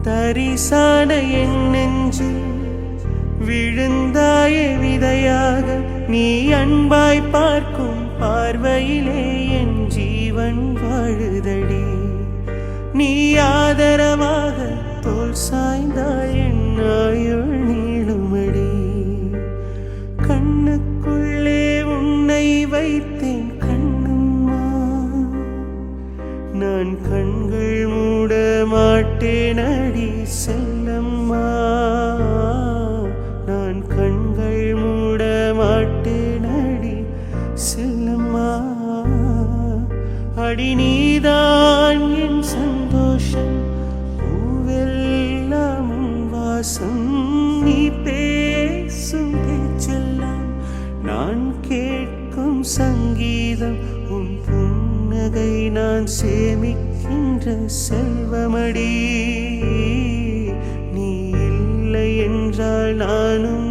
தரிசான என் நெஞ்சில் விழுந்தாய விதையாக நீ அன்பாய் பார்க்கும் பார்வையிலே என் ஜீவன் வாழுதடி. நீ ஆதரவாக தோல் சாய்ந்தாய் என் ஆயுள் நீளுமடி. கண்ணுக்குள்ளே உன்னை வைத்தேன் கண்ணம்மா, நான் கண்கள் மூட மாட்டேன் அடி செல்லம்மா. நான் கண்கள் மூட மாட்டேன் அடி செல்லம்மா. அடி நீதான் என் சந்தோஷம், பூவெல்லாம் உன் வாசம். நீ பேசும் பேச்செல்லாம் நான் கேட்கும் சங்கீதம். உன் புன்னகை நான் சேமிக்கின்ற செல்வமடி. நீ இல்லை என்றால் நானும்